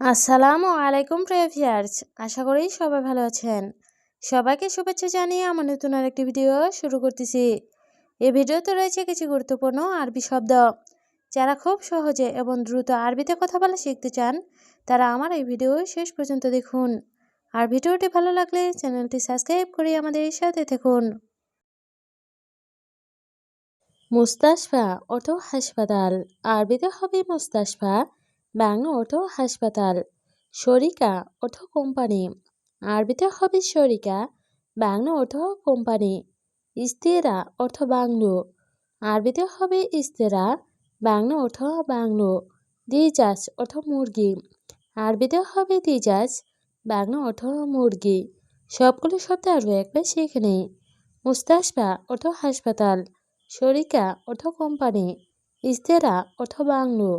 আসসালামু আলাইকুম প্রিয় ভিউয়ার্স, আশা করি সবাই ভালো আছেন। সবাইকে শুভেচ্ছা জানিয়ে আমার নতুন আরেকটি ভিডিও শুরু করতেছি। এই ভিডিওতে রয়েছে কিছু গুরুত্বপূর্ণ আরবি শব্দ। যারা খুব সহজে এবং দ্রুত আরবিতে কথা বলা শিখতে চান, তারা আমার এই ভিডিও শেষ পর্যন্ত দেখুন। আর ভিডিওটি ভালো লাগলে চ্যানেলটি সাবস্ক্রাইব করে আমাদের সাথে থাকুন। মুস্তাশফা অর্থ হাসপাতাল, আরবিতে হবে মুস্তাশফা, বাংলা অর্থ হাসপাতাল। শরিকা অর্থ কোম্পানি, আরবিতে হবে শরিকা, বাংলা অর্থ কোম্পানি। ইস্তেরা অর্থ বাংলো, আরবিতে হবে ইস্তেরা, বাংলা অর্থ বাংলো। দিজাজ অর্থ মুরগি, আরবিতে হবে দিজাজ, বাংলা অর্থ মুরগি। সবগুলো শব্দ আরও একবার শিখে নেই। মুস্তাশফা অর্থ হাসপাতাল, শরিকা অর্থ কোম্পানি, ইস্তেরা অর্থ বাংলো,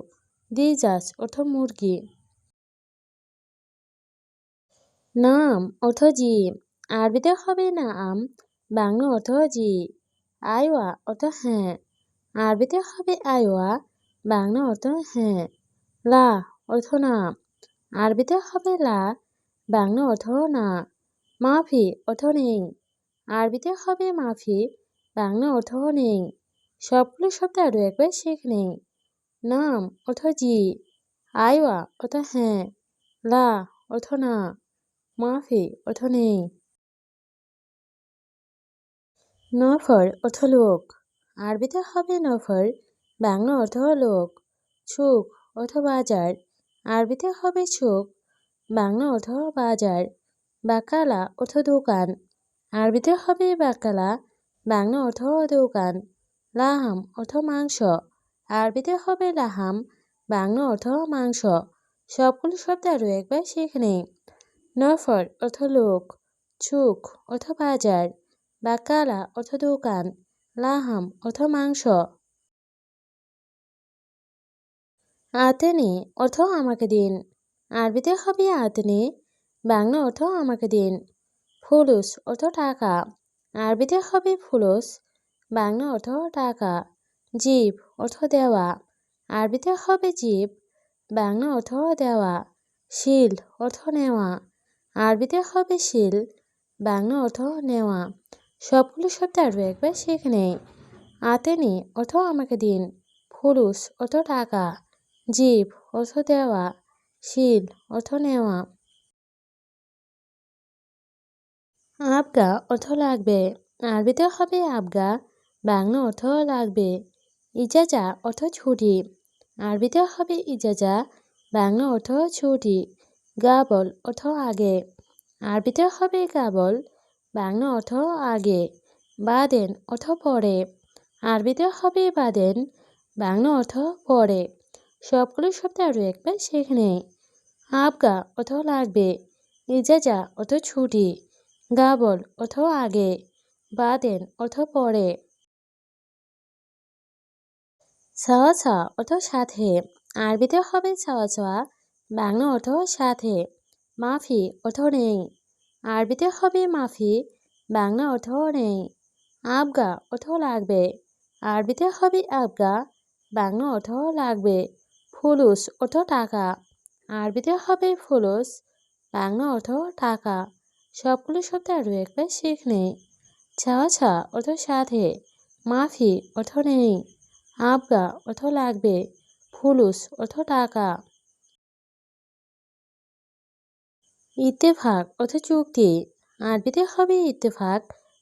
দিজাজ অর্থ মুরগি। নাম অর্থ জি, আরবিতে হবে নাম, বাংলা অর্থ জি। আয়ওয়া অর্থ হ্যাঁ, আরবিতে হবে আয়ওয়া, বাংলা অর্থ হ্যাঁ। লা অর্থ না, আরবিতে হবে লা, বাংলা অর্থ না। মাফি অর্থ নেই, আরবিতে হবে মাফি, বাংলা অর্থ নেই। সবগুলো শব্দ আরও একবার শিখে নেই। নাম অর্থ জি, আয়ওয়া অর্থ হ্যাঁ, লা অর্থ না, মাফি অর্থ নেই। নফর অর্থ লোক, আরবিতে হবে নফর, বাংলা অর্থ লোক। ছুক অর্থ বাজার, আরবিতে হবে ছুক, বাংলা অর্থ বাজার। বাকালা অর্থ দোকান, আরবিতে হবে বাকালা, বাংলা অর্থ দোকান। লাহাম অর্থ মাংস, আরবিতে হবে লাহাম, বাংলা অর্থ মাংস। সবগুলো শব্দ আরও একবার শিখে নেই। নফর অর্থ লোক, ছুক অর্থ বাজার, বাকালা অর্থ দোকান, লাহাম অর্থ মাংস। আতেনি অর্থ আমাকে দিন, আরবিতে হবে আতেনি, বাংলা অর্থ আমাকে দিন। ফুলুস অর্থ টাকা, আরবিতে হবে ফুলুস, বাংলা অর্থ টাকা। জিব অর্থ দেওয়া, আরবিতে হবে জিব, বাংলা অর্থ দেওয়া। শিল অর্থ নেওয়া, আরবিতে হবে শিল, বাংলা অর্থ নেওয়া। সবগুলো শব্দ আরও একবার শিখে নেই। আতেনি অর্থ আমাকে দিন, ফুলুস অর্থ টাকা, জিব অর্থ দেওয়া, শিল অর্থ নেওয়া। আবগা অর্থ লাগবে, আরবিতে হবে আবগা, বাংলা অর্থ লাগবে। ইজাজা অর্থ ছুটি, আরবিতে হবে ইজাজা, বাংলা অর্থ ছুটি। গাবল অর্থ আগে, আরবিতে হবে গাবল, বাংলা অর্থ আগে। বাদেন অর্থ পরে, আরবিতে হবে বাদেন, বাংলা অর্থ পরে। সবগুলো শব্দ আরও একবার শিখে নেই। আবগা অর্থ লাগবে, ইজাজা অর্থ ছুটি, গাবল অর্থ আগে, বাদেন অর্থ পরে। সাওয়াছা অর্থ সাথে, আরবিতে হবে সাওয়াছা, বাংলা অর্থ সাথে। মাফি অর্থ নেই, আরবিতে হবে মাফি, বাংলা অর্থ নেই। আবগা অর্থ লাগবে, আরবিতে হবে আবগা, বাংলা অর্থ লাগবে। ফুলুস অর্থ টাকা, আরবিতে হবে ফুলুস, বাংলা অর্থ টাকা। সবগুলো শব্দ আরও একবার শিখ নেই। সাওয়াছা অর্থ সাথে, মাফি অর্থ নেই, আবগা অর্থ লাগবে, ফুলুস অর্থ টাকা। ইত্তেফাক অর্থ চুক্তি, আরবিতে হবে ইত্তেফাক,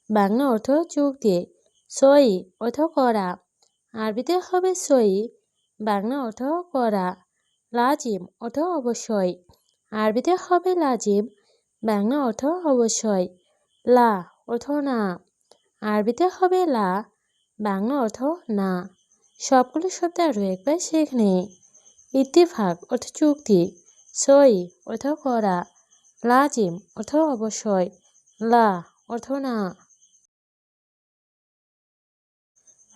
বাংলা অর্থ চুক্তি। সই অর্থ করা, আরবিতে হবে সই, বাংলা অর্থ করা। লাজিম অর্থ অবশ্যই, আরবিতে হবে লাজিম, বাংলা অর্থ অবশ্যই। লা অর্থ না, আরবিতে হবে লা, বাংলা অর্থ না। সবগুলো শব্দ আরও একবার শিখে নেই। ইত্তেফাক অর্থ চুক্তি, সই অর্থ করা, লাজিম অর্থ অবশ্যই, লা অর্থ না।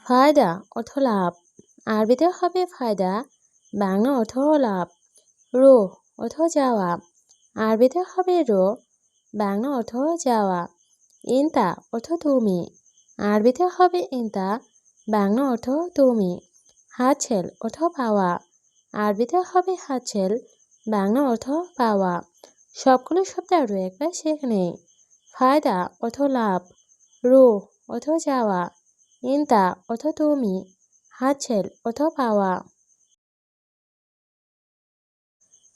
ফায়দা অর্থ লাভ, আরবিতে হবে ফায়দা, বাংলা অর্থ লাভ। রো অর্থ যাওয়া, আরবিতে হবে রো, বাংলা অর্থ যাওয়া। ইনতা অর্থ তুমি, আরবিতে হবে ইনতা, বাংলা অর্থ তুমি। হাতছেল অর্থ পাওয়া, আরবিতে হবে হাতছেল, বাংলা অর্থ পাওয়া। সবগুলো শব্দ আরও একবার শেখে নেই। ফায়দা অর্থ লাভ, রো অর্থ যাওয়া, ইনতা অর্থ তুমি, হাতছেল অর্থ পাওয়া।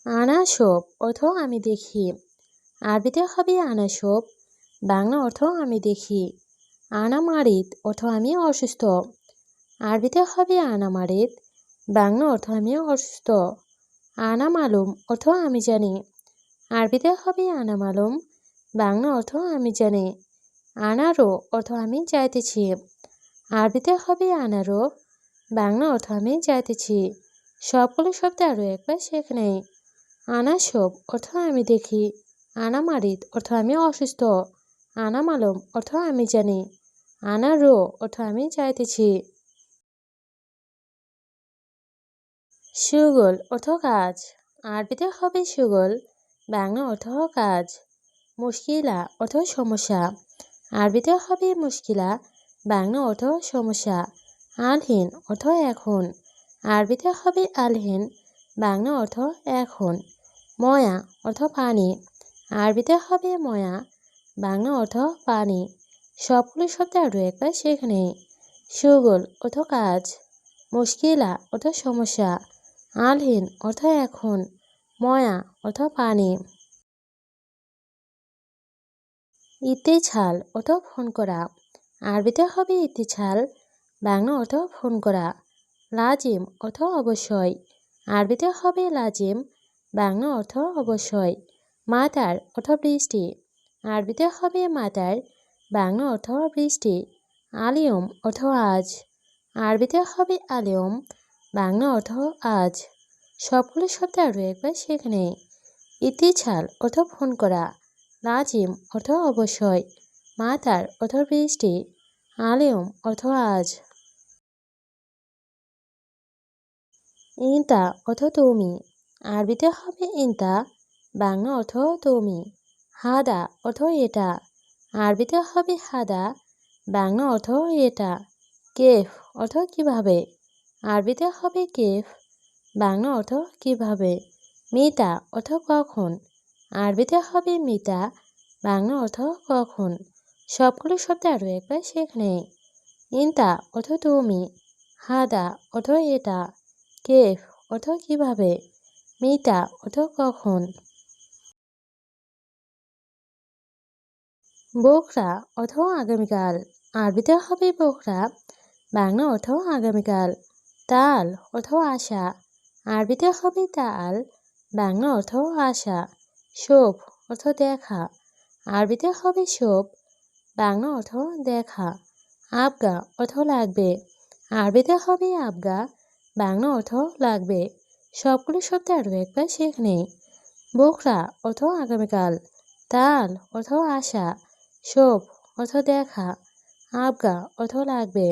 আনা সব অর্থ আমি দেখি। আরবিতে হবে আনা সব, বাংলা অর্থ আমি দেখি। আনা মারিদ অর্থ আমি অসুস্থ। আরবিতে হবে আনা মারিদ, বাংলা অর্থ আমি অসুস্থ। আনা মালুম অর্থ আমি জানি। আরবিতে হবে আনা মালুম, বাংলা অর্থ আমি জানি। আনারো অর্থ আমি যাইতেছি। আরবিতে হবে আনারো, বাংলা অর্থ আমি যাইতেছি। সবগুলো শব্দ আরও একবার শেখে নেই। আনা সব অর্থ আমি দেখি। আনা মারিদ অর্থ আমি অসুস্থ। আনা মালুম অর্থ আমি জানি। আনা রো অর্থ আমি যাইতেছি। সুগল অর্থ কাজ। আরবিতে হবে সুগল, বাংলা অর্থ কাজ। মুশকিলা অর্থ সমস্যা। আরবিতে হবে মুশকিলা, বাংলা অর্থ সমস্যা। আলহীন অর্থ এখন। আরবিতে হবে আলহীন, বাংলা অর্থ এখন। ময়া অর্থ পানি। আরবিতে হবে ময়া, বাংলা অর্থ পানি। সবগুলো শব্দ আরও একবার শেখে নেই। সুগল অর্থ কাজ, মুশকিলা অর্থ সমস্যা, আলহীন অর্থ এখন, ময়া অর্থ পানি। ইত্তেছাল অর্থ ফোন করা। আরবিতে হবে ইত্তেছাল, বাংলা অর্থ ফোন করা। লাজিম অর্থ অবশ্যই। আরবিতে হবে লাজিম, বাংলা অর্থ অবশ্যই। মাতার অর্থ বৃষ্টি। আরবিতে হবে মাতার, বাংলা অর্থ বৃষ্টি। আলিয়ম অর্থ আজ। আরবিতে হবে আলিয়ম, বাংলা অর্থ আজ। সবগুলো শব্দ আরও একবার শেখে নেই। ইত্তেছাল অর্থ ফোন করা, লাজিম অর্থ অবশ্যই, মাতার অর্থ বৃষ্টি, আলিয়ম অর্থ আজ। ইনতা অর্থ তুমি। আরবিতে হবে ইনতা, বাংলা অর্থ তুমি। হাদা অর্থ এটা। আরবিতে হবে হাদা, বাংলা অর্থ এটা। কেফ অর্থ কিভাবে। আরবিতে হবে কেফ, বাংলা অর্থ কিভাবে। মিতা অর্থ কখন। আরবিতে হবে মিতা, বাংলা অর্থ কখন। সবগুলো শব্দ আরও একবার শেখে নেই। ইনতা অর্থ তুমি, হাদা অর্থ এটা, কেফ অর্থ কিভাবে, মিতা অর্থ কখন। বোকরা অর্থ আগামীকাল। আরবিতে হবে বোকরা, বাংলা অর্থ আগামীকাল। তাল অর্থ আশা। আরবিতে হবে তাল, বাংলা অর্থ আশা। শোভ অর্থ দেখা। আরবিতে হবে শোভ, বাংলা অর্থ দেখা। আবগা অর্থ লাগবে। আরবিতে হবে আবগা, বাংলা অর্থ লাগবে। সবগুলো শব্দ আরও একবার শেখে নেই। বোকরা অর্থ আগামীকাল, তাল অর্থ আশা, শোভ অর্থ দেখা, আবগা অর্থ লাগবে।